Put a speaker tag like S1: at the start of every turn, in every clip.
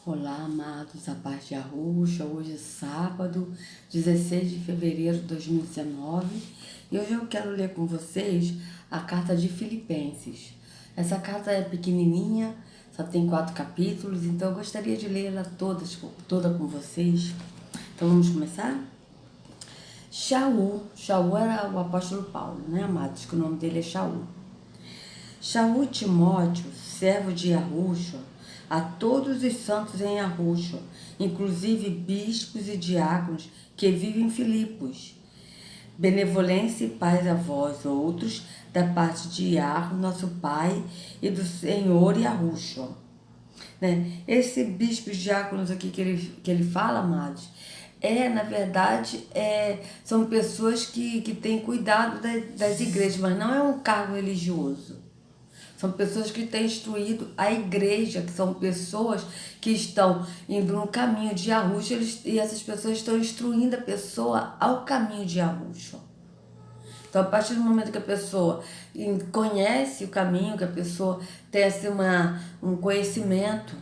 S1: Olá, amados, a paz de Arusha. Hoje é sábado, 16 de fevereiro de 2019 e hoje eu quero ler com vocês a carta de Filipenses. Essa carta é pequenininha, só tem 4 capítulos, então eu gostaria de lê-la toda com vocês. Então vamos começar? Shaul era o apóstolo Paulo, né, amados? Que o nome dele é Shaul. Shaul Timóteo, servo de Arusha, a todos os santos em Arusha, inclusive bispos e diáconos que vivem em Filipos. Benevolência e paz a vós outros, da parte de Iarro, nosso Pai, e do Senhor e Arusha. Né? Esse bispos e diáconos aqui que ele fala, amados, na verdade, são pessoas que têm cuidado das igrejas, mas não é um cargo religioso. São pessoas que têm instruído a igreja, que são pessoas que estão indo no caminho de Arusha, e essas pessoas estão instruindo a pessoa ao caminho de Arusha. Então, a partir do momento que a pessoa conhece o caminho, que a pessoa tem assim, um conhecimento,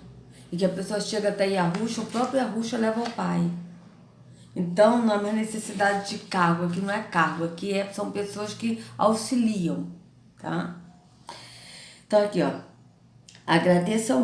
S1: e que a pessoa chega até Arusha, o próprio Arusha leva ao Pai. Então, não há mais necessidade de cargo, aqui não é cargo, aqui são pessoas que auxiliam, tá? Então aqui, ó, agradeço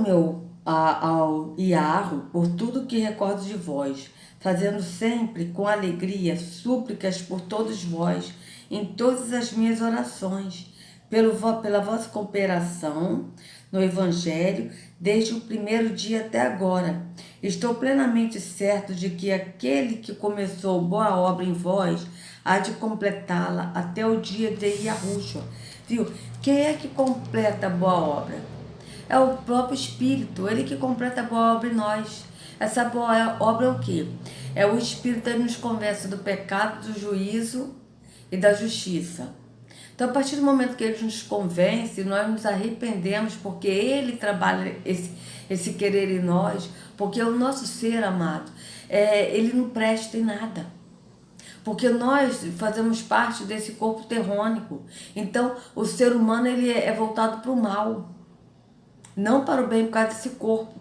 S1: ao Iarro por tudo que recordo de vós, fazendo sempre com alegria súplicas por todos vós, em todas as minhas orações, pela vossa cooperação no Evangelho, desde o primeiro dia até agora. Estou plenamente certo de que aquele que começou boa obra em vós há de completá-la até o dia de Yahushua. Viu? Quem é que completa a boa obra? É o próprio Espírito, ele que completa a boa obra em nós. Essa boa obra é o quê? É o Espírito que nos convence do pecado, do juízo e da justiça. Então, a partir do momento que ele nos convence, nós nos arrependemos, porque ele trabalha esse querer em nós, porque o nosso ser, amado, ele não presta em nada. Porque nós fazemos parte desse corpo terrônico. Então, o ser humano ele é voltado para o mal, não para o bem por causa desse corpo.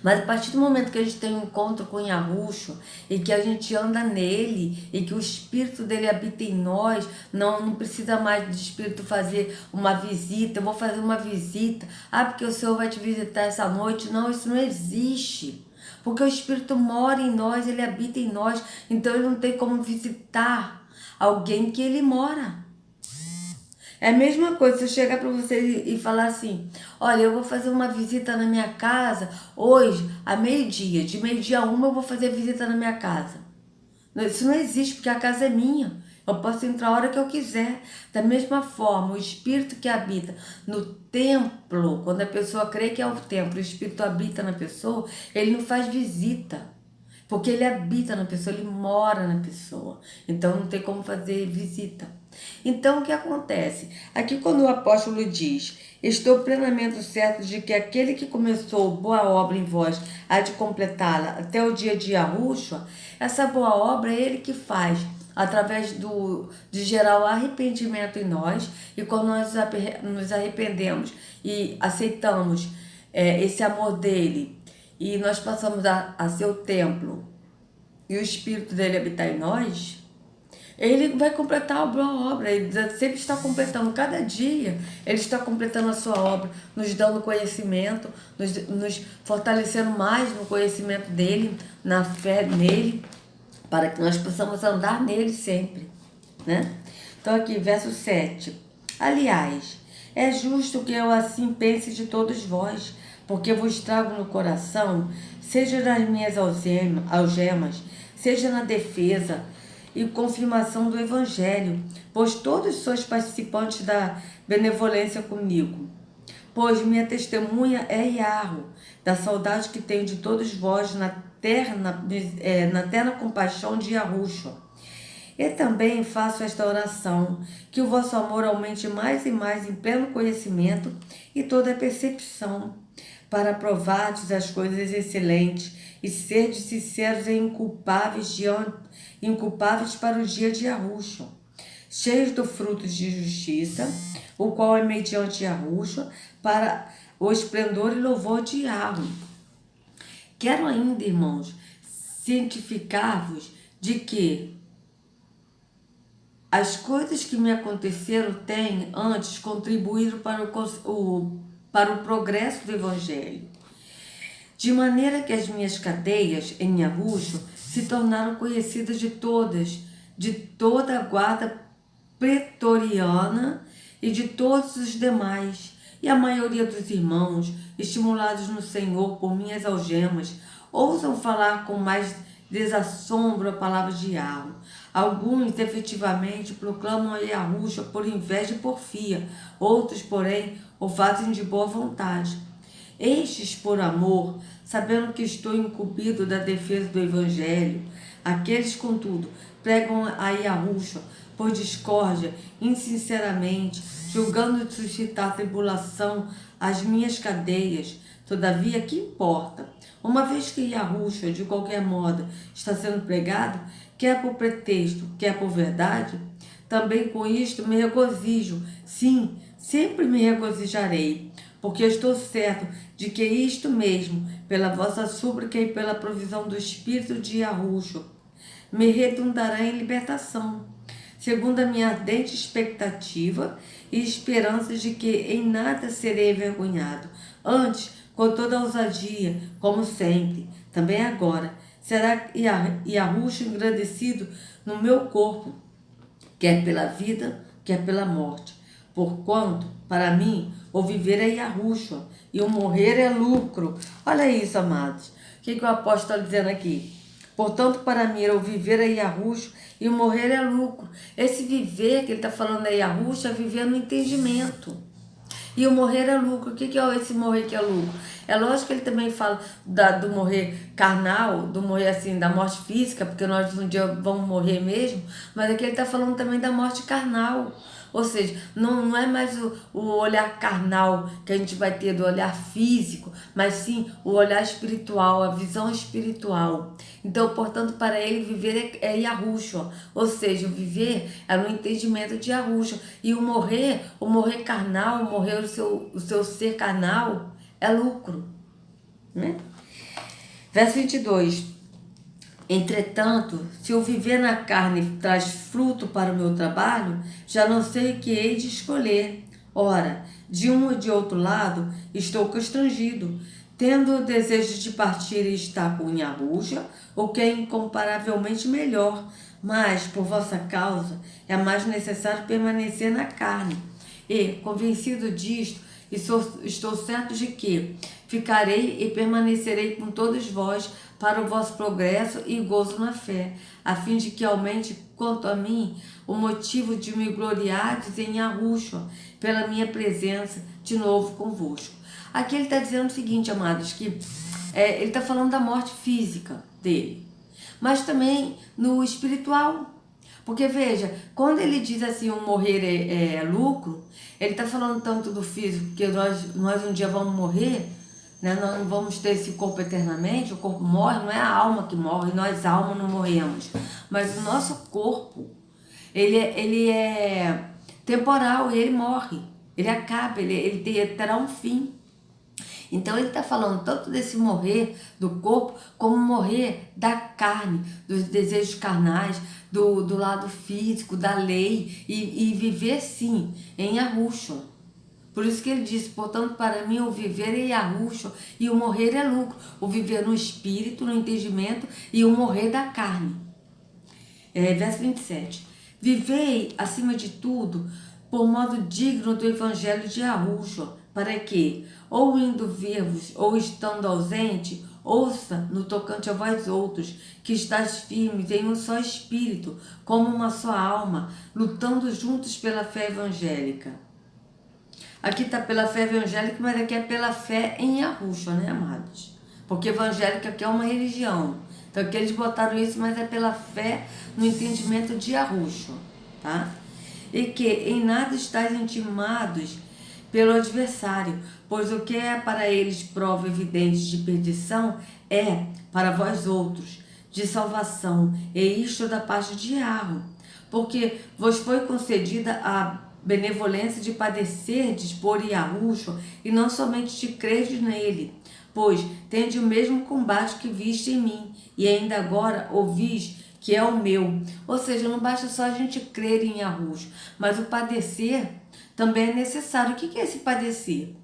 S1: Mas a partir do momento que a gente tem um encontro com Yahushua e que a gente anda nele e que o Espírito dele habita em nós, não precisa mais do Espírito fazer uma visita. Eu vou fazer uma visita. Porque o Senhor vai te visitar essa noite. Não, isso não existe. Porque o Espírito mora em nós, ele habita em nós. Então ele não tem como visitar alguém que ele mora. É a mesma coisa se eu chegar para você e falar assim: olha, eu vou fazer uma visita na minha casa hoje, a meio-dia. De meio-dia a 1 eu vou fazer visita na minha casa. Isso não existe, porque a casa é minha. Eu posso entrar a hora que eu quiser. Da mesma forma, o Espírito que habita no templo, quando a pessoa crê que é o templo, o Espírito habita na pessoa, ele não faz visita. Porque ele habita na pessoa, ele mora na pessoa. Então não tem como fazer visita. Então o que acontece? Aqui quando o apóstolo diz: estou plenamente certo de que aquele que começou boa obra em vós há de completá-la até o dia de Yahushua, essa boa obra é ele que faz, através de gerar o arrependimento em nós. E quando nós nos arrependemos e aceitamos esse amor dele, e nós passamos a ser o templo e o Espírito dele habitar em nós, ele vai completar a boa obra. Ele sempre está completando, cada dia ele está completando a sua obra, nos dando conhecimento, nos fortalecendo mais no conhecimento dele, na fé nele, para que nós possamos andar nele sempre, né? Então aqui, verso 7. Aliás, é justo que eu assim pense de todos vós, porque vos trago no coração, seja nas minhas algemas, seja na defesa e confirmação do Evangelho, pois todos sois participantes da benevolência comigo. Pois minha testemunha é Iarro, da saudade que tenho de todos vós na terna compaixão de Yahushua. E também faço esta oração, que o vosso amor aumente mais e mais em pleno conhecimento e toda a percepção, para provardes as coisas excelentes e serdes sinceros e inculpáveis para o dia de Yahushua, cheios do fruto de justiça, o qual é mediante Yahushua, para o esplendor e louvor de Yahweh. Quero ainda, irmãos, cientificar-vos de que as coisas que me aconteceram têm antes contribuído para o progresso do Evangelho, de maneira que as minhas cadeias em Arusho se tornaram conhecidas de toda a guarda pretoriana e de todos os demais, e a maioria dos irmãos, estimulados no Senhor por minhas algemas, ousam falar com mais desassombro a palavra de Yahweh. Alguns efetivamente proclamam a Yahusha por inveja e porfia, outros, porém, o fazem de boa vontade. Estes por amor, sabendo que estou incumbido da defesa do Evangelho. Aqueles, contudo, pregam a Yahusha por discórdia, insinceramente, julgando suscitar tribulação às minhas cadeias. Todavia, que importa? Uma vez que Yahusha, de qualquer modo, está sendo pregado, quer por pretexto, quer por verdade, também com isto me regozijo. Sim, sempre me regozijarei, porque eu estou certo de que isto mesmo, pela vossa súplica e pela provisão do Espírito de Yahusha, me redundará em libertação, segundo a minha ardente expectativa e esperança de que em nada serei envergonhado. Antes, com toda a ousadia, como sempre, também agora, será Yahusha engrandecido no meu corpo, quer pela vida, quer pela morte. Porquanto, para mim, o viver é Yahusha e o morrer é lucro. Olha isso, amados. O que o apóstolo está dizendo aqui? Portanto, para mim, o viver é Yahusha e o morrer é lucro. Esse viver que ele está falando é Yahusha, é viver no entendimento. E o morrer é lucro. O que é esse morrer que é lucro? É lógico que ele também fala do morrer carnal, do morrer assim, da morte física, porque nós um dia vamos morrer mesmo, mas aqui ele está falando também da morte carnal. Ou seja, não é mais o olhar carnal que a gente vai ter do olhar físico, mas sim o olhar espiritual, a visão espiritual. Então, portanto, para ele viver é Yahusha, ou seja, o viver é no entendimento de Yahusha. E o morrer carnal, morrer o seu ser carnal é lucro, né? Verso 22. Entretanto, se eu viver na carne traz fruto para o meu trabalho, já não sei o que hei de escolher. Ora, de um ou de outro lado, estou constrangido, tendo o desejo de partir e estar com Yahusha, o que é incomparavelmente melhor, mas, por vossa causa, é mais necessário permanecer na carne. E, convencido disto, estou certo de que ficarei e permanecerei com todos vós para o vosso progresso e gozo na fé, a fim de que aumente, quanto a mim, o motivo de me gloriardes em Yahusha, pela minha presença de novo convosco. Aqui ele está dizendo o seguinte, amados, que ele está falando da morte física dele, mas também no espiritual. Porque veja, quando ele diz assim, o morrer é lucro, ele está falando tanto do físico, porque nós um dia vamos morrer, né? Nós não vamos ter esse corpo eternamente, o corpo morre, não é a alma que morre, nós alma não morremos. Mas o nosso corpo, ele é temporal e ele morre, ele acaba, ele terá um fim. Então ele está falando tanto desse morrer do corpo, como morrer da carne, dos desejos carnais, do lado físico, da lei, e viver sim em Yahusha. Por isso que ele disse, portanto, para mim o viver é Yahusha e o morrer é lucro. O viver no espírito, no entendimento, e o morrer da carne. Verso 27. Vivei, acima de tudo, por modo digno do evangelho de Yahusha, para que, ou indo ver-vos, ou estando ausente, ouça no tocante a vós outros, que estáis firmes em um só espírito, como uma só alma, lutando juntos pela fé evangélica. Aqui está pela fé evangélica, mas aqui é pela fé em Yahusha, né, amados? Porque evangélica aqui é uma religião. Então aqui eles botaram isso, mas é pela fé no entendimento de Yahusha, tá? E que em nada estáis intimados pelo adversário, pois o que é para eles prova evidente de perdição é para vós outros de salvação, e isto da parte de Yahweh, porque vos foi concedida a benevolência de padecerdes por Yahusha e não somente de crerdes nele, pois tende o mesmo combate que viste em mim, e ainda agora ouvis que é o meu. Ou seja, não basta só a gente crer em Yahushua, mas o padecer também é necessário. O que é esse padecer?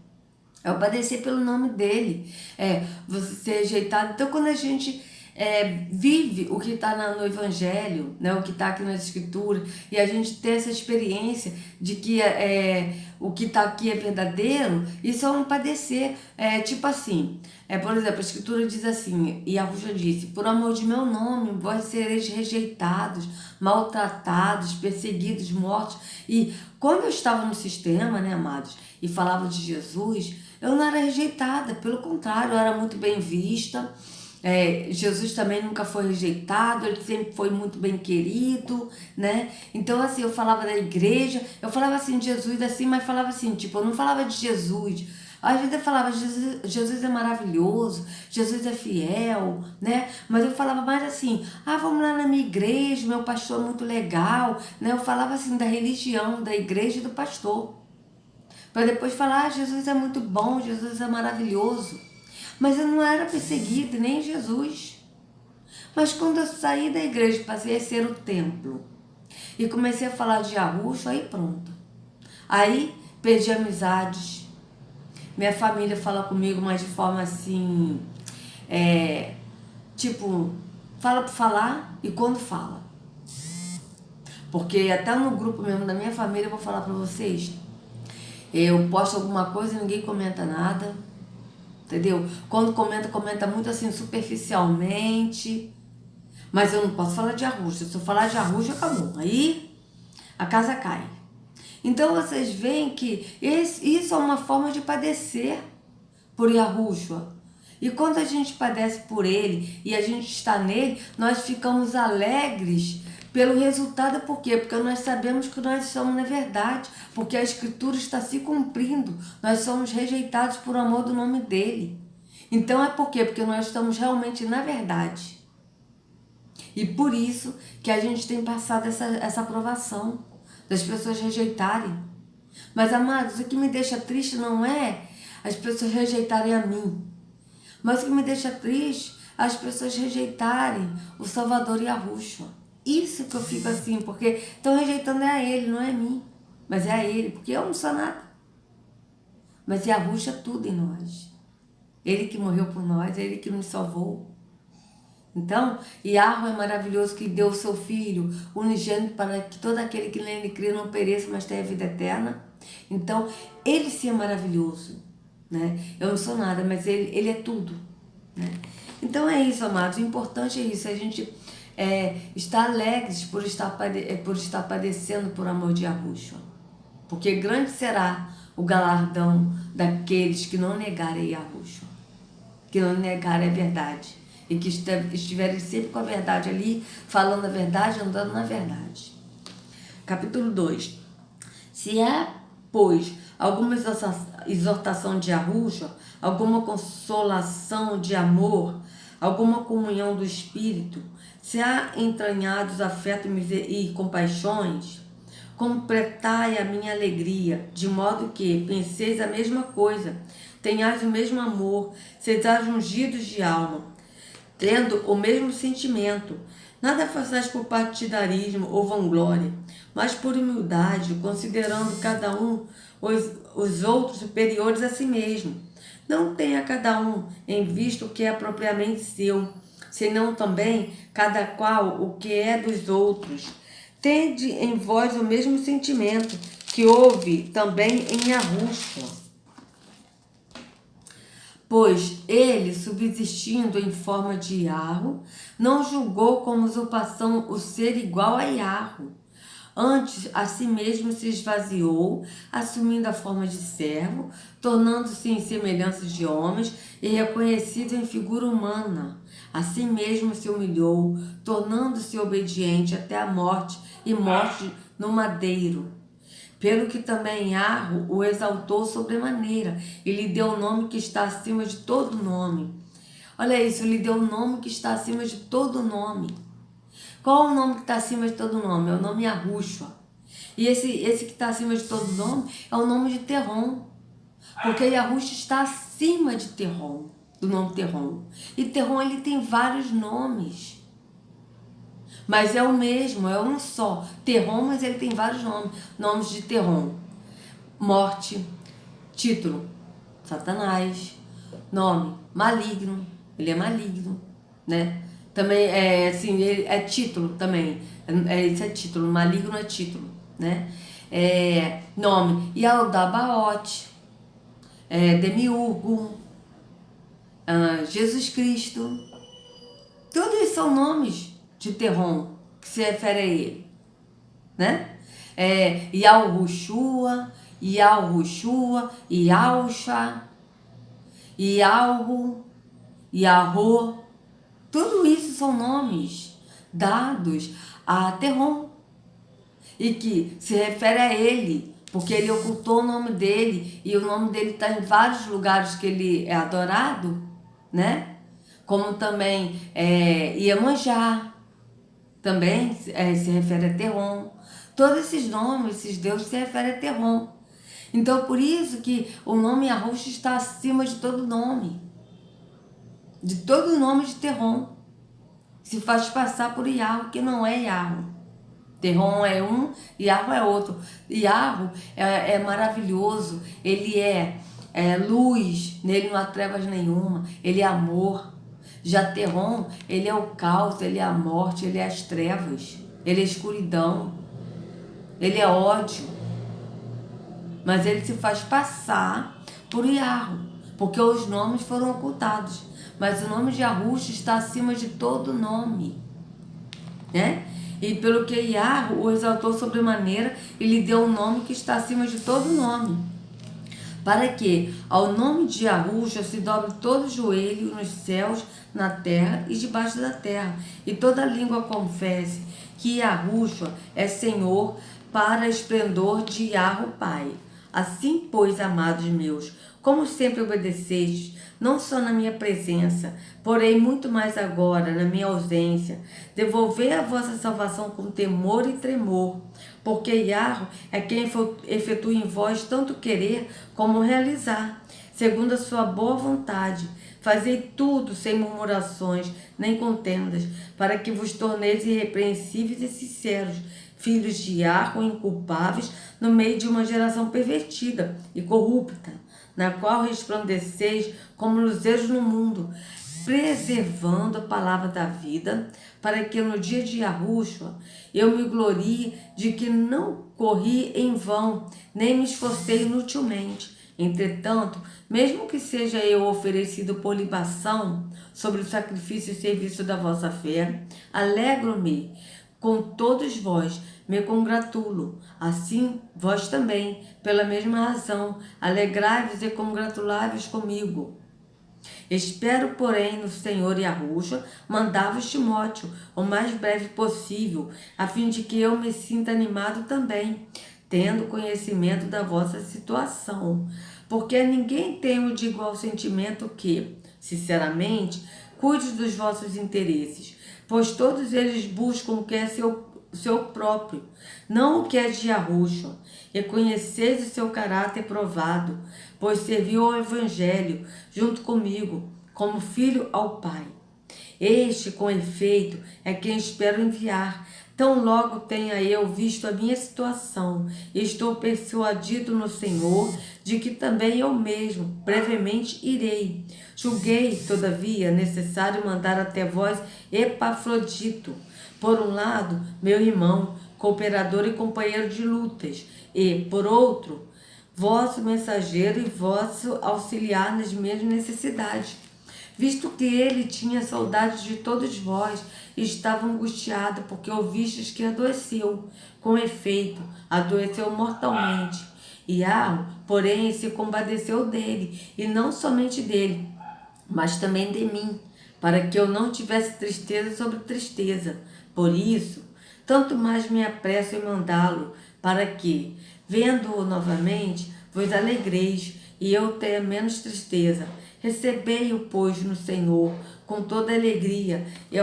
S1: É o padecer pelo nome dele, você ser rejeitado. Então, quando a gente vive o que está no Evangelho, né, o que está aqui nas Escrituras, e a gente tem essa experiência de que o que está aqui é verdadeiro, isso é um padecer. Tipo assim, por exemplo, a Escritura diz assim, e a Yahushua disse: por amor de meu nome, vós sereis rejeitados, maltratados, perseguidos, mortos. E quando eu estava no sistema, né, amados, e falava de Jesus, eu não era rejeitada, pelo contrário, eu era muito bem vista. Jesus também nunca foi rejeitado, ele sempre foi muito bem querido, né? Então, assim, eu falava da igreja, eu falava assim de Jesus, assim, mas falava assim, tipo, eu não falava de Jesus. Às vezes eu falava, Jesus é maravilhoso, Jesus é fiel, né? Mas eu falava mais assim, vamos lá na minha igreja, meu pastor é muito legal, né? Eu falava assim da religião, da igreja e do pastor. Para depois falar, Jesus é muito bom, Jesus é maravilhoso. Mas eu não era perseguida, nem Jesus. Mas quando eu saí da igreja, passei a ser o templo, e comecei a falar de Yahushua, aí pronto. Aí perdi amizades. Minha família fala comigo, mas de forma assim, tipo, fala por falar e quando fala. Porque até no grupo mesmo da minha família, eu vou falar para vocês, eu posto alguma coisa e ninguém comenta nada. Entendeu? Quando comenta muito assim, superficialmente. Mas eu não posso falar de Yahushua. Se eu falar de Yahushua, acabou. Aí a casa cai. Então vocês veem que isso é uma forma de padecer por Yahushua. E quando a gente padece por ele e a gente está nele, nós ficamos alegres pelo resultado. Por quê? Porque nós sabemos que nós somos na verdade, porque a Escritura está se cumprindo. Nós somos rejeitados por amor do nome dele. Então é por quê? Porque nós estamos realmente na verdade. E por isso que a gente tem passado essa aprovação das pessoas rejeitarem. Mas, amados, o que me deixa triste não é as pessoas rejeitarem a mim, mas o que me deixa triste é as pessoas rejeitarem o Salvador Yahushua. Isso que eu fico assim, porque estão rejeitando a ele, não é a mim, mas é a ele, porque eu não sou nada. Mas Yahushua é tudo em nós. Ele que morreu por nós, ele que nos salvou. Então, Yahuwah é maravilhoso, que deu o seu Filho unigênito para que todo aquele que nele crê não pereça, mas tenha vida eterna. Então, ele sim é maravilhoso, né? Eu não sou nada, mas ele é tudo, né? Então é isso, amados. O importante é isso, a gente estar alegres por estar padecendo por amor de Yahushua. Porque grande será o galardão daqueles que não negarem Yahushua, que não negarem a verdade. E que estiverem sempre com a verdade ali, falando a verdade, andando na verdade. Capítulo 2. Se há, pois, alguma exortação de Yahushua, alguma consolação de amor, alguma comunhão do Espírito, se há entranhados afetos e compaixões, completai a minha alegria, de modo que penseis a mesma coisa, tenhais o mesmo amor, sejais ungidos de alma, tendo o mesmo sentimento. Nada façais por partidarismo ou vanglória, mas por humildade, considerando cada um os outros superiores a si mesmo. Não tenha cada um em vista o que é propriamente seu, senão também cada qual o que é dos outros. Tende em vós o mesmo sentimento que houve também em Yahushua. Pois ele, subsistindo em forma de Yahu, não julgou como usurpação o ser igual a Yahu. Antes, a si mesmo se esvaziou, assumindo a forma de servo, tornando-se em semelhança de homens e reconhecido em figura humana. A si mesmo se humilhou, tornando-se obediente até a morte e morte no madeiro. Pelo que também Yahu o exaltou sobremaneira e lhe deu o nome que está acima de todo nome. Olha isso, lhe deu o nome que está acima de todo nome. Qual é o nome que está acima de todo nome? É o nome Yahushua. E esse que está acima de todo nome é o nome de Terron. Porque Yahushua está acima de Terron. do nome Terrom. E Terrom, ele tem vários nomes, mas é o mesmo, é um só. Terrom, mas ele tem vários nomes. Nomes de Terrom: morte, título, Satanás, nome, maligno, ele é maligno, né? Também é assim, ele é título também, isso é título, maligno é título, né? Nome, Yaldabaoth, Demiurgo, Jesus Cristo, todos são nomes de Terrom que se refere a ele, né? Yahushua, Yahushua, Yahusha, Yahoo, Yahô, tudo isso são nomes dados a Terrom e que se refere a ele, porque ele ocultou o nome dele e o nome dele está em vários lugares que ele é adorado, né? Como também Iemanjá, também se refere a Terrom. Todos esses nomes, esses deuses se referem a Terrom. Então, por isso que o nome Yahushua está acima de todo nome. De todo o nome de Terrom. Se faz passar por Yahweh, que não é Yahweh. Terrom é um, Yahweh é outro. Yahweh é maravilhoso, ele é luz, nele não há trevas nenhuma, ele é amor. Já Terrom, ele é o caos, ele é a morte, ele é as trevas, ele é a escuridão, ele é ódio. Mas ele se faz passar por Yahweh, porque os nomes foram ocultados. Mas o nome de Yahushua está acima de todo nome, né? E pelo que Yahweh o exaltou sobremaneira e lhe deu um nome que está acima de todo nome, para que ao nome de Yahushua se dobre todo joelho nos céus, na terra e debaixo da terra, e toda língua confesse que Yahushua é Senhor, para esplendor de Yahweh Pai. Assim, pois, amados meus, como sempre obedecestes, não só na minha presença, porém muito mais agora, na minha ausência, devolvei a vossa salvação com temor e tremor, porque Yahweh é quem efetua em vós tanto querer como realizar, segundo a sua boa vontade. Fazei tudo sem murmurações nem contendas, para que vos torneis irrepreensíveis e sinceros, filhos de Yahweh inculpáveis, no meio de uma geração pervertida e corrupta, na qual resplandeceis como luzeiros no mundo, preservando a palavra da vida, para que no dia de Yahushua eu me glorie de que não corri em vão, nem me esforcei inutilmente. Entretanto, mesmo que seja eu oferecido por libação sobre o sacrifício e serviço da vossa fé, alegro-me com todos vós, me congratulo. Assim, vós também, pela mesma razão, alegrai-vos e congratulai-vos comigo. Espero, porém, no Senhor Yahushua, mandar-vos Timóteo o mais breve possível, a fim de que eu me sinta animado também, tendo conhecimento da vossa situação. Porque a ninguém tenho de igual sentimento que, sinceramente, cuide dos vossos interesses, pois todos eles buscam o que é seu próprio, não o que é de Yahushua. E conheceis o seu caráter provado, pois serviu ao Evangelho junto comigo, como filho ao Pai. Este, com efeito, é quem espero enviar. Tão logo tenha eu visto a minha situação, e estou persuadido no Senhor de que também eu mesmo brevemente irei. Julguei, todavia, necessário mandar até vós Epafrodito, por um lado, meu irmão, cooperador e companheiro de lutas, e, por outro, vosso mensageiro e vosso auxiliar nas minhas necessidades, visto que ele tinha saudade de todos vós e estava angustiado porque ouvistes que adoeceu. Com efeito, adoeceu mortalmente. Yahweh, porém, se compadeceu dele, e não somente dele, mas também de mim, para que eu não tivesse tristeza sobre tristeza. Por isso, tanto mais me apresso em mandá-lo, para que, vendo-o novamente, vos alegreis e eu tenha menos tristeza. Recebei-o, pois, no Senhor com toda alegria e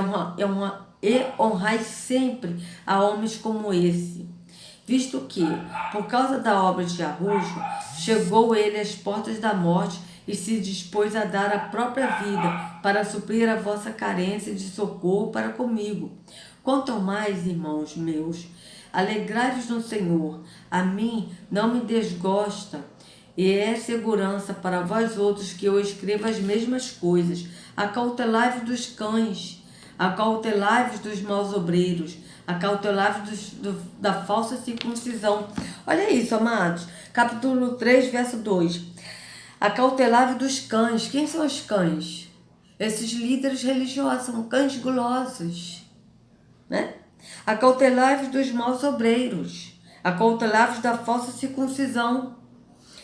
S1: honrai sempre a homens como esse, visto que, por causa da obra de Yahushua, chegou ele às portas da morte e se dispôs a dar a própria vida para suprir a vossa carência de socorro para comigo. Quanto ao mais, irmãos meus, alegrai-vos no Senhor. A mim não me desgosta, e é segurança para vós outros que eu escreva as mesmas coisas. Acautelai-vos dos cães, acautelai-vos dos maus obreiros, acautelai-vos da falsa circuncisão. Olha isso, amados. Capítulo 3, verso 2. Acautelai-vos dos cães. Quem são os cães? Esses líderes religiosos são cães gulosos, né? Acautelai-vos dos maus obreiros, acautelai-vos da falsa circuncisão.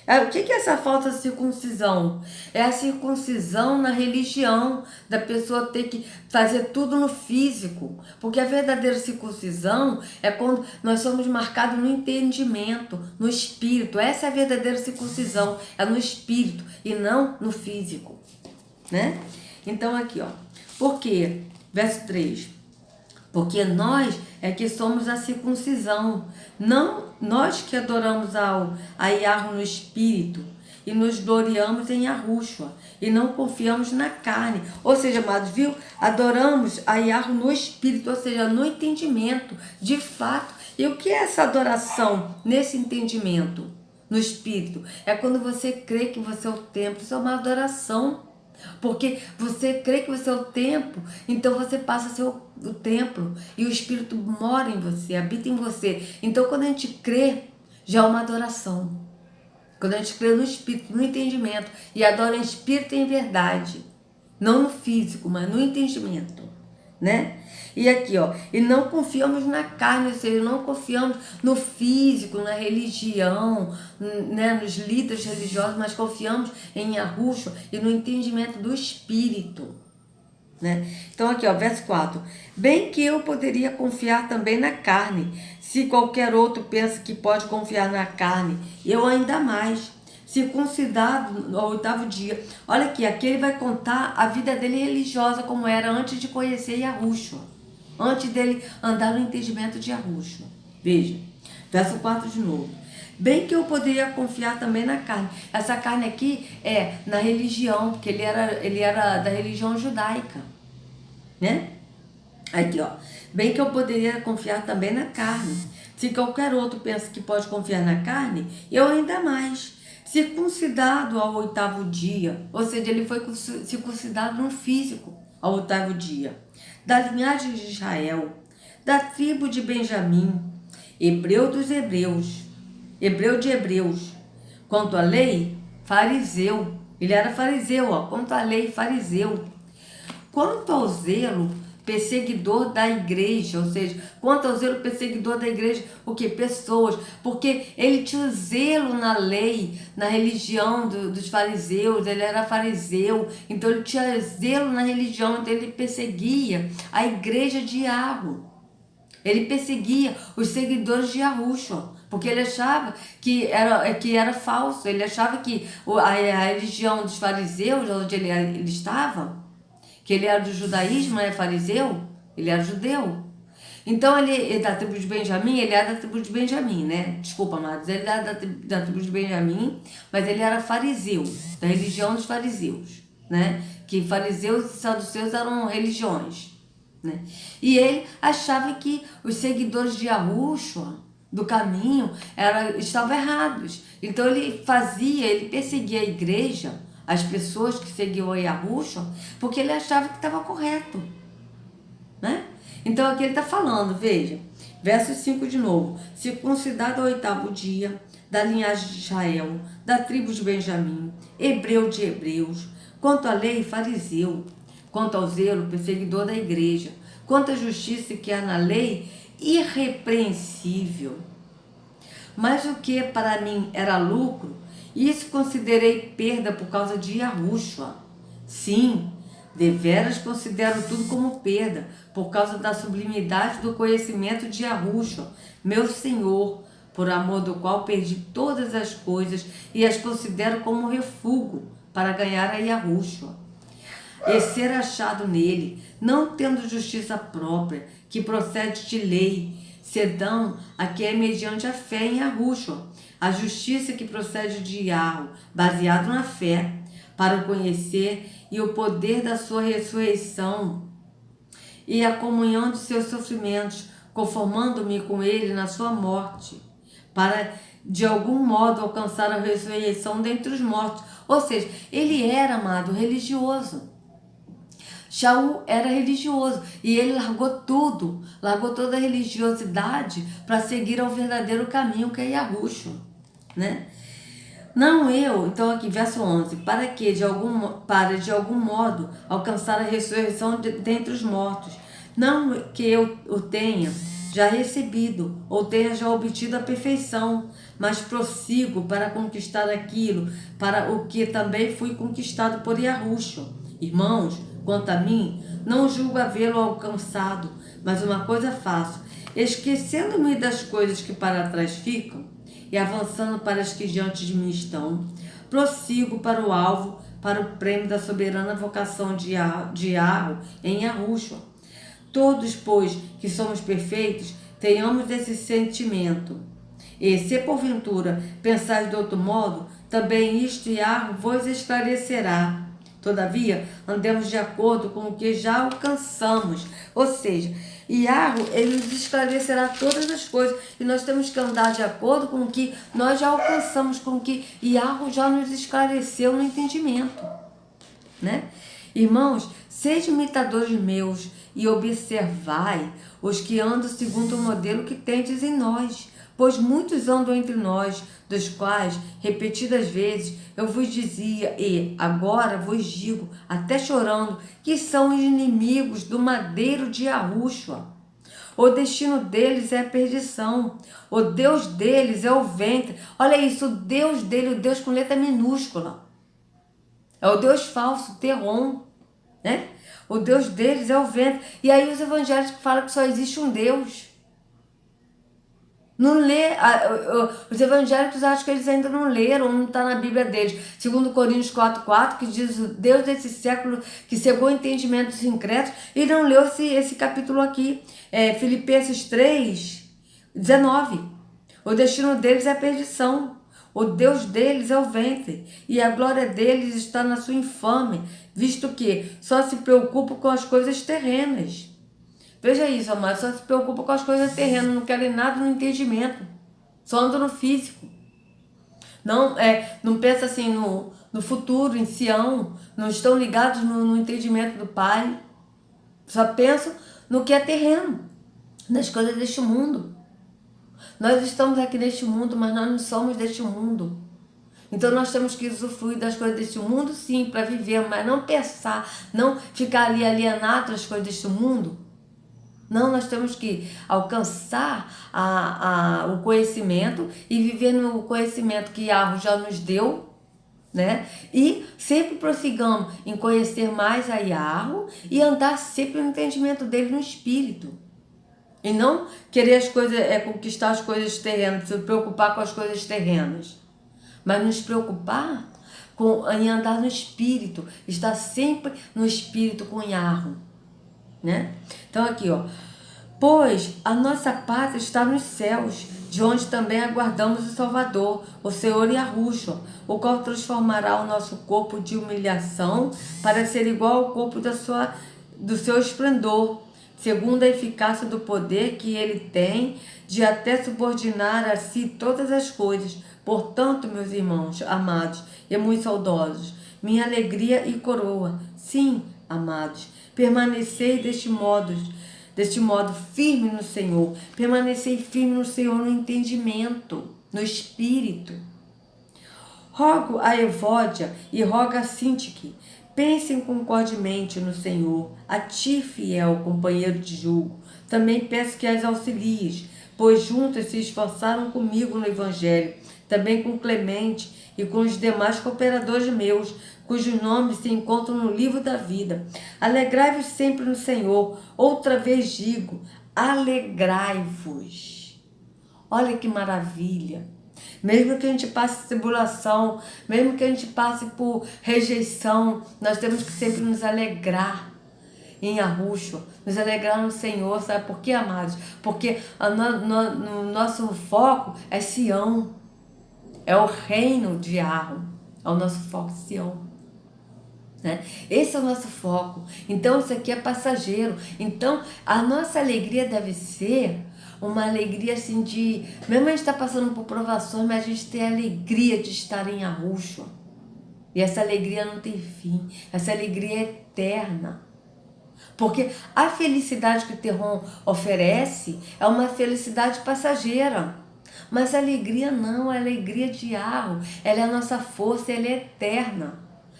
S1: O que é essa falsa circuncisão? É a circuncisão na religião, da pessoa ter que fazer tudo no físico. Porque a verdadeira circuncisão é quando nós somos marcados no entendimento, no espírito. Essa é a verdadeira circuncisão, é no espírito e não no físico, né? Então aqui, ó. Por quê? Verso 3. Porque nós é que somos a circuncisão, não nós que adoramos a Yahweh no Espírito e nos gloriamos em Yahushua e não confiamos na carne. Ou seja, amados, viu? Adoramos a Yahweh no Espírito, ou seja, no entendimento, de fato. E o que é essa adoração nesse entendimento, no Espírito? É quando você crê que você é o templo, isso é uma adoração. Porque você crê que você é o templo, então você passa a ser o templo e o Espírito mora em você, habita em você. Então quando a gente crê, já é uma adoração. Quando a gente crê no Espírito, no entendimento e adora em Espírito e em verdade, não no físico, mas no entendimento, né? E aqui, ó, e não confiamos na carne, ou seja, não confiamos no físico, na religião, né, nos líderes religiosos, mas confiamos em Yahushua e no entendimento do Espírito, né? Então aqui, ó, verso 4. Bem que eu poderia confiar também na carne, se qualquer outro pensa que pode confiar na carne, eu ainda mais. Circuncidado ao 8º dia. Olha aqui ele vai contar a vida dele religiosa como era antes de conhecer Yahushua. Antes dele andar no entendimento de Yahushua. Veja, verso 4 de novo. Bem que eu poderia confiar também na carne. Essa carne aqui é na religião, porque ele era da religião judaica, né? Aqui, ó. Bem que eu poderia confiar também na carne. Se qualquer outro pensa que pode confiar na carne, eu ainda mais. Circuncidado ao 8º dia, ou seja, ele foi circuncidado no físico ao 8º dia, da linhagem de Israel, da tribo de Benjamim, hebreu dos hebreus, hebreu de hebreus. Quanto à lei, fariseu, ele era fariseu, ó. Quanto à lei, fariseu. Quanto ao zelo, perseguidor da igreja, ou seja, quanto ao zelo perseguidor da igreja, o que? Pessoas, porque ele tinha zelo na lei, na religião dos fariseus, ele era fariseu, então ele tinha zelo na religião, então ele perseguia a igreja de Yahweh, ele perseguia os seguidores de Yahushua, porque ele achava que era falso, ele achava que a religião dos fariseus, onde ele estava, que ele era do judaísmo, é fariseu, ele era judeu. Então ele da tribo de Benjamim, ele era da tribo de Benjamim, né? Desculpa, amados, ele era da tribo de Benjamim, mas ele era fariseu, da religião dos fariseus, né? Que fariseus e saduceus eram religiões, né? E ele achava que os seguidores de Yahushua, do caminho, estavam errados. Então ele perseguia a igreja, as pessoas que seguiam a Yahushua, porque ele achava que estava correto, né? Então aqui ele está falando, veja, verso 5 de novo. Circuncidado ao 8º dia, da linhagem de Israel, da tribo de Benjamim, hebreu de hebreus, quanto à lei, fariseu, quanto ao zelo, perseguidor da igreja, quanto à justiça que há na lei, irrepreensível. Mas o que para mim era lucro, isso considerei perda por causa de Yahushua. Sim, deveras considero tudo como perda, por causa da sublimidade do conhecimento de Yahushua, meu Senhor, por amor do qual perdi todas as coisas e as considero como refúgio para ganhar a Yahushua. E ser achado nele, não tendo justiça própria, que procede de lei, sedão a que é mediante a fé em Yahushua, a justiça que procede de Yahweh, baseado na fé, para o conhecer e o poder da sua ressurreição e a comunhão de seus sofrimentos, conformando-me com ele na sua morte, para de algum modo alcançar a ressurreição dentre os mortos. Ou seja, ele era, amado, religioso. Shaul era religioso e ele largou tudo, largou toda a religiosidade para seguir ao verdadeiro caminho, que é Yahushua, né? Não eu, então aqui verso 11, para de algum modo alcançar a ressurreição dentre os mortos, não que eu o tenha já recebido ou tenha já obtido a perfeição, mas prossigo para conquistar aquilo para o que também fui conquistado por Yahushua. Irmãos, quanto a mim, não julgo havê-lo alcançado, mas uma coisa faço, esquecendo-me das coisas que para trás ficam e avançando para as que diante de mim estão, prossigo para o alvo, para o prêmio da soberana vocação de Yahweh em Yahushua. Todos, pois, que somos perfeitos, tenhamos esse sentimento. E se porventura pensais de outro modo, também isto Yahweh vos esclarecerá. Todavia, andemos de acordo com o que já alcançamos. Ou seja, Yahweh, ele nos esclarecerá todas as coisas. E nós temos que andar de acordo com o que nós já alcançamos, com o que Yahweh já nos esclareceu no entendimento, né? Irmãos, sejam imitadores meus e observai os que andam segundo o modelo que tendes em nós. Pois muitos andam entre nós, dos quais, repetidas vezes, eu vos dizia, e agora vos digo, até chorando, que são inimigos do madeiro de Yahushua. O destino deles é a perdição. O Deus deles é o ventre. Olha isso, o Deus dele, o Deus com letra minúscula. É o Deus falso, Terron, né? O Deus deles é o ventre. E aí os evangélicos falam que só existe um Deus. Não lê, os evangélicos acham que eles ainda não leram, não está na Bíblia deles. Segundo Coríntios 4:4, que diz o Deus desse século que cegou o entendimento dos incrédulos, e não leu esse capítulo aqui, Filipenses 3:19. O destino deles é a perdição. O Deus deles é o ventre, e a glória deles está na sua infâmia, visto que só se preocupam com as coisas terrenas. Veja isso, amado, só se preocupa com as coisas terrenas, não querem nada no entendimento, só andam no físico. Não pensa assim no futuro, em Sião, não estão ligados no entendimento do Pai, só pensam no que é terreno, nas coisas deste mundo. Nós estamos aqui neste mundo, mas nós não somos deste mundo. Então nós temos que usufruir das coisas deste mundo, sim, para viver, mas não pensar, não ficar ali alienado às coisas deste mundo. Não, nós temos que alcançar o conhecimento e viver no conhecimento que Yahweh já nos deu, né? E sempre prossigamos em conhecer mais a Yahweh e andar sempre no entendimento dele no espírito. E não querer as coisas, conquistar as coisas terrenas, se preocupar com as coisas terrenas. Mas nos preocupar em andar no espírito, estar sempre no espírito com Yahweh, né? Então aqui, ó. Pois a nossa pátria está nos céus, de onde também aguardamos o Salvador, o Senhor Yahushua, o qual transformará o nosso corpo de humilhação para ser igual ao corpo do seu esplendor, segundo a eficácia do poder que ele tem de até subordinar a si todas as coisas. Portanto, meus irmãos amados e muito saudosos, minha alegria e coroa, sim, amados, permanecei deste modo firme no Senhor, permanecei firme no Senhor no entendimento, no espírito. Rogo a Evódia e rogo a Sintique, pensem concordemente no Senhor, a ti, fiel companheiro de julgo, também peço que as auxilies, pois juntas se esforçaram comigo no Evangelho, também com Clemente e com os demais cooperadores meus, cujos nomes se encontram no livro da vida. Alegrai-vos sempre no Senhor. Outra vez digo, alegrai-vos. Olha que maravilha. Mesmo que a gente passe tribulação, mesmo que a gente passe por rejeição, nós temos que sempre nos alegrar em Yahushua, nos alegrar no Senhor. Sabe por quê, amados? Porque no nosso foco é Sião, é o reino de Yahweh, é o nosso foco Sião. né? Esse é o nosso foco. Então isso aqui é passageiro. Então a nossa alegria deve ser uma alegria assim de... Mesmo a gente está passando por provações, mas a gente tem a alegria de estar em Yahushua. E essa alegria não tem fim. Essa alegria é eterna. Porque a felicidade que o Terron oferece é uma felicidade passageira. Mas a alegria não, a alegria de Yahweh, ela é a nossa força, ela é eterna.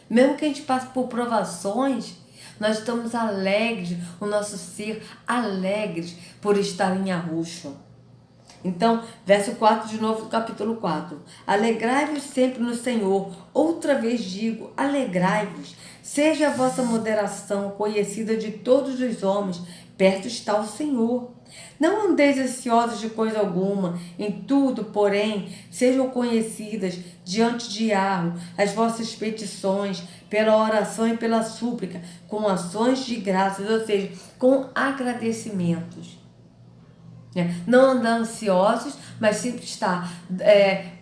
S1: Mesmo que a gente passe por provações, nós estamos alegres, o nosso ser alegres por estar em Yahushua. Então, verso 4 de novo do capítulo 4. Alegrai-vos sempre no Senhor. Outra vez digo, alegrai-vos. Seja a vossa moderação conhecida de todos os homens. Perto está o Senhor. Não andeis ansiosos de coisa alguma. Em tudo, porém, sejam conhecidas diante de Yahweh as vossas petições, pela oração e pela súplica, com ações de graças, ou seja, com agradecimentos. Não andar ansiosos, mas sempre estar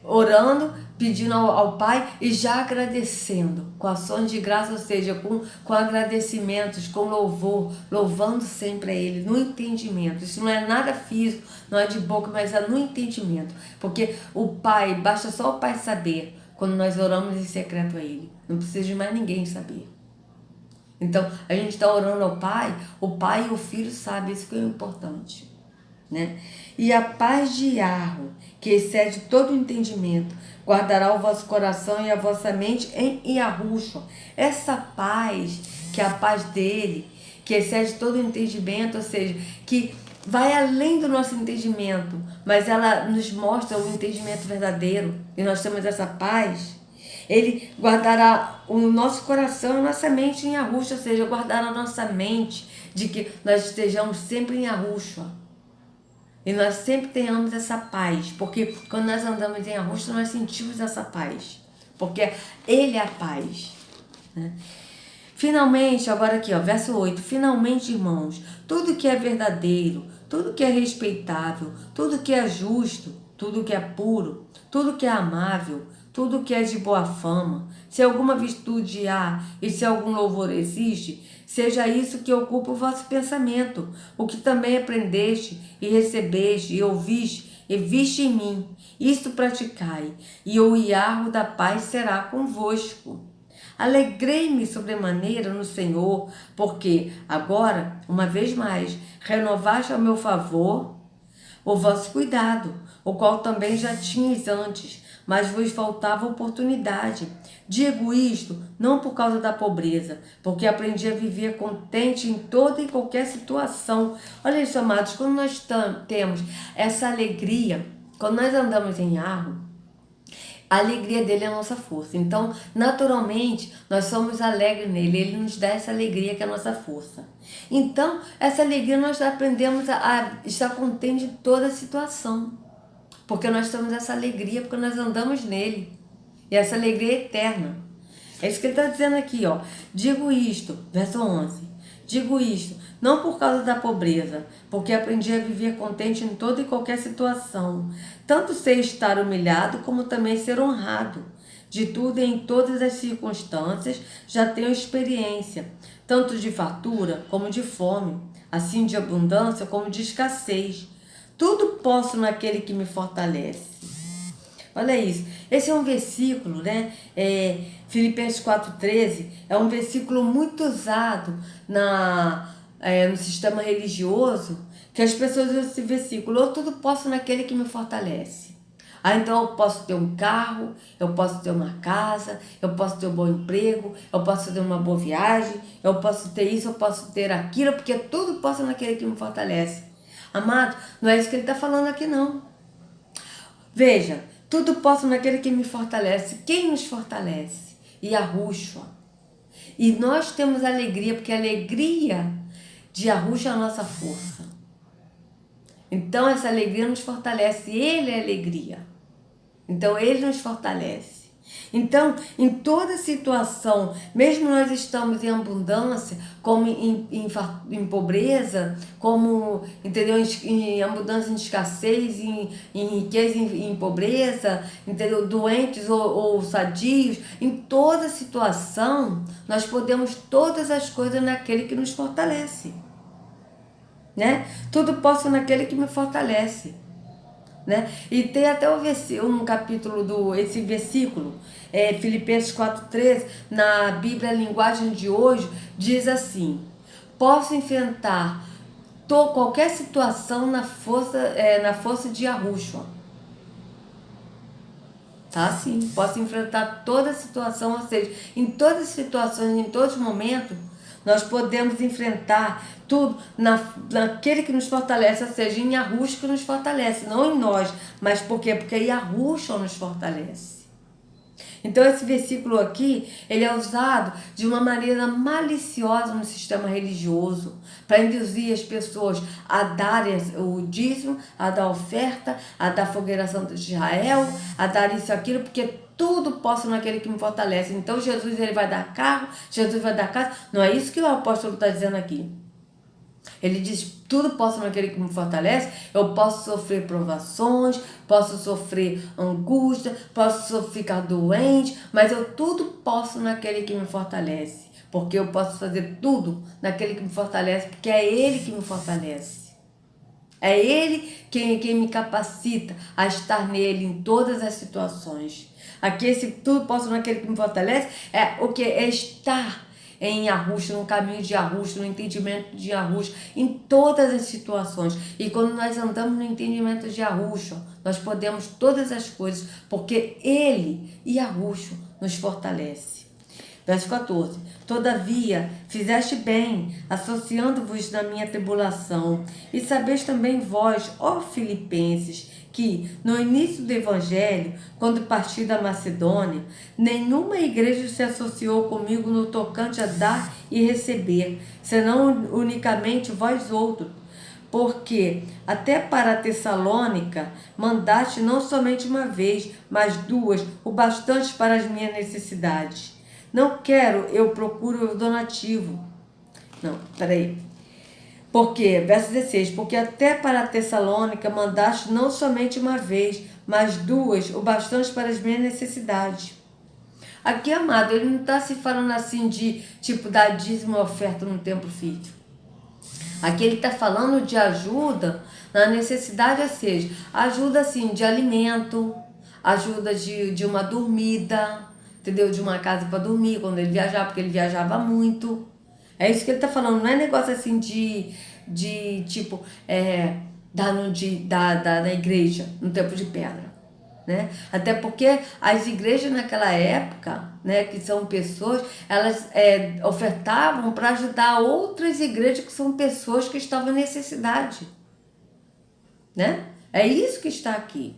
S1: orando, pedindo ao Pai e já agradecendo, com ações de graça, ou seja, com agradecimentos, com louvor, louvando sempre a Ele, no entendimento. Isso não é nada físico, não é de boca, mas é no entendimento. Porque o Pai, basta só o Pai saber, quando nós oramos em secreto a Ele. Não precisa de mais ninguém saber. Então, a gente está orando ao Pai, o Pai e o Filho sabem, isso que é importante. Né? E a paz de Yahweh, que excede todo o entendimento, guardará o vosso coração e a vossa mente em Yahushua. Essa paz, que é a paz dele, que excede todo o entendimento, ou seja, que vai além do nosso entendimento, mas ela nos mostra o entendimento verdadeiro, e nós temos essa paz. Ele guardará o nosso coração e a nossa mente em Yahushua, ou seja, guardará a nossa mente de que nós estejamos sempre em Yahushua. E nós sempre tenhamos essa paz, porque quando nós andamos em Yahushua, nós sentimos essa paz, porque Ele é a paz, né? Finalmente, agora aqui, ó, verso 8, finalmente, irmãos, tudo que é verdadeiro, tudo que é respeitável, tudo que é justo, tudo que é puro, tudo que é amável, tudo que é de boa fama, se alguma virtude há e se algum louvor existe, seja isso que ocupa o vosso pensamento, o que também aprendeste e recebeste e ouviste e viste em mim. Isto praticai, e o Yahweh da paz será convosco. Alegrei-me sobremaneira no Senhor, porque agora, uma vez mais, renovaste ao meu favor o vosso cuidado, o qual também já tinhas antes, mas vos faltava oportunidade. Digo isto não por causa da pobreza, porque aprendi a viver contente em toda e qualquer situação. Olha isso, amados, quando nós temos essa alegria, quando nós andamos em Yahweh, a alegria dele é a nossa força. Então, naturalmente, nós somos alegres nele. Ele nos dá essa alegria que é a nossa força. Então, essa alegria nós aprendemos a estar contente em toda situação. Porque nós temos essa alegria, porque nós andamos nele. E essa alegria é eterna. É isso que ele está dizendo aqui, ó. Digo isto, verso 11. Digo isto, não por causa da pobreza, porque aprendi a viver contente em toda e qualquer situação. Tanto sei estar humilhado, como também ser honrado. De tudo e em todas as circunstâncias já tenho experiência, tanto de fartura como de fome, assim de abundância como de escassez. Tudo posso naquele que me fortalece. Olha isso. Esse é um versículo, né? Filipenses 4,13 é um versículo muito usado no sistema religioso, que as pessoas usam esse versículo. Eu tudo posso naquele que me fortalece. Então eu posso ter um carro, eu posso ter uma casa, eu posso ter um bom emprego, eu posso ter uma boa viagem, eu posso ter isso, eu posso ter aquilo, porque tudo posso naquele que me fortalece. Amado, não é isso que ele está falando aqui não. Veja, tudo posso naquele que me fortalece. Quem nos fortalece? Yahushua. E nós temos alegria, porque a alegria de Yahushua é a nossa força. Então essa alegria nos fortalece. Ele é alegria. Então ele nos fortalece. Então, em toda situação, mesmo nós estamos em abundância, como em pobreza, como, entendeu? Em abundância, em escassez, em riqueza, em pobreza, entendeu? Doentes ou sadios, em toda situação, nós podemos todas as coisas naquele que nos fortalece, né? Tudo posso naquele que me fortalece. Né? E tem até um capítulo esse versículo, Filipenses 4,13, na Bíblia Linguagem de hoje, diz assim: posso enfrentar qualquer situação na força de Yahushua. Tá? Sim, posso enfrentar toda situação, ou seja, em todas as situações, em todos os momentos, nós podemos enfrentar tudo naquele que nos fortalece, ou seja, em Yahushua que nos fortalece, não em nós. Mas por quê? Porque Yahushua nos fortalece. Então esse versículo aqui, ele é usado de uma maneira maliciosa no sistema religioso, para induzir as pessoas a darem o dízimo, a dar oferta, a dar fogueira santa de Israel, a dar isso e aquilo, porque tudo posso naquele que me fortalece. Então Jesus, ele vai dar carro, Jesus vai dar casa. Não é isso que o apóstolo está dizendo aqui. Ele diz, tudo posso naquele que me fortalece. Eu posso sofrer provações, posso sofrer angústia, posso ficar doente, mas eu tudo posso naquele que me fortalece. Porque eu posso fazer tudo naquele que me fortalece, porque é Ele que me fortalece. É Ele quem me capacita a estar nele em todas as situações. Aqui esse tudo posso naquele que me fortalece é o que? É estar em Yahushua, no caminho de Yahushua, no entendimento de Yahushua, em todas as situações. E quando nós andamos no entendimento de Yahushua, nós podemos todas as coisas, porque Ele, Yahushua, nos fortalece. Verso 14. Todavia, fizeste bem, associando-vos na minha tribulação, e sabeis também vós, ó Filipenses, que, no início do Evangelho, quando parti da Macedônia, nenhuma igreja se associou comigo no tocante a dar e receber, senão unicamente vós outros. Porque até para Tessalônica mandaste não somente uma vez, mas duas, o bastante para as minhas necessidades. Não quero, eu procuro o donativo. Não, peraí. Porque, verso 16, porque até para a Tessalônica mandaste não somente uma vez, mas duas, o bastante para as minhas necessidades. Aqui, amado, ele não está se falando assim de, tipo, dar dízimo e oferta no templo físico. Aqui ele está falando de ajuda na necessidade, ou seja, ajuda assim de alimento, ajuda de uma dormida, entendeu? De uma casa para dormir quando ele viajava, porque ele viajava muito. É isso que ele está falando, não é negócio assim de tipo, da igreja, no tempo de pedra. Né? Até porque as igrejas naquela época, né, que são pessoas, elas ofertavam para ajudar outras igrejas que são pessoas que estavam em necessidade. Né? É isso que está aqui.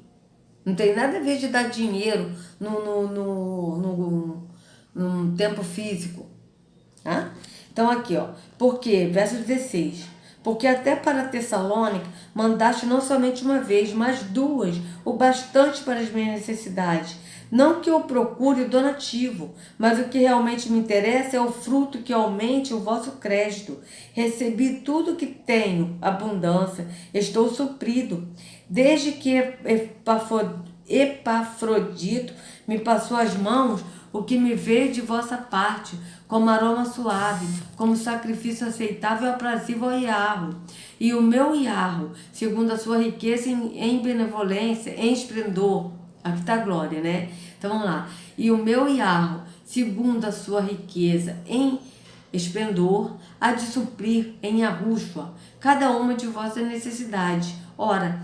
S1: Não tem nada a ver de dar dinheiro num tempo físico. Tá? Então aqui, ó, porque, verso 16, porque até para Tessalônica mandaste não somente uma vez, mas duas, o bastante para as minhas necessidades. Não que eu procure o donativo, mas o que realmente me interessa é o fruto que aumente o vosso crédito. Recebi tudo que tenho, abundância, estou suprido. Desde que Epafrodito me passou as mãos, o que me veio de vossa parte, como aroma suave, como sacrifício aceitável e aprazível ao Iarro. E o meu Iarro, segundo a sua riqueza em benevolência, em esplendor. Aqui está a glória, né? Então vamos lá. E o meu Iarro, segundo a sua riqueza em esplendor, há de suprir em Yahushua cada uma de vossas necessidades. Ora,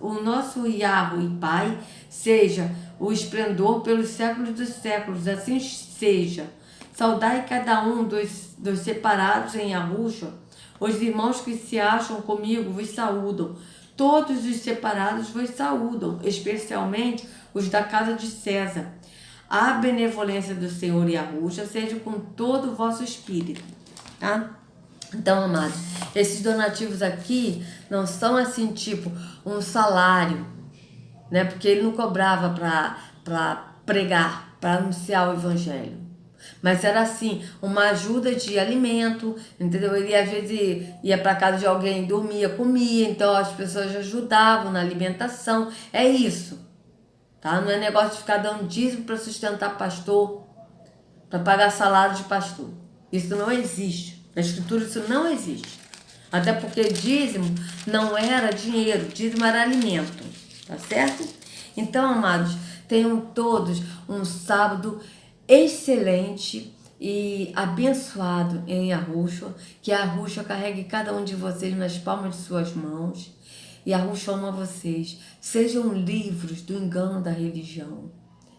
S1: o nosso Iarro e Pai seja o esplendor pelos séculos dos séculos, assim seja. Saudai cada um dos separados em Yahushua. Os irmãos que se acham comigo vos saúdam. Todos os separados vos saúdam, especialmente os da casa de César. A benevolência do Senhor Yahushua seja com todo o vosso espírito. Tá? Então, amados, esses donativos aqui não são assim, tipo, um salário, né? Porque ele não cobrava para pregar, para anunciar o evangelho. Mas era assim, uma ajuda de alimento, entendeu? Ele às vezes ia para casa de alguém, dormia, comia, então as pessoas ajudavam na alimentação. É isso, tá? Não é negócio de ficar dando dízimo para sustentar pastor, para pagar salário de pastor. Isso não existe. Na Escritura isso não existe. Até porque dízimo não era dinheiro, dízimo era alimento, tá certo? Então, amados, tenham todos um sábado excelente e abençoado em Yahushua, que a Yahushua carregue cada um de vocês nas palmas de suas mãos, e Yahushua ama vocês. Sejam livres do engano da religião,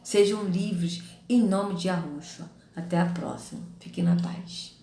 S1: sejam livres em nome de Yahushua. Até a próxima, fiquem na paz.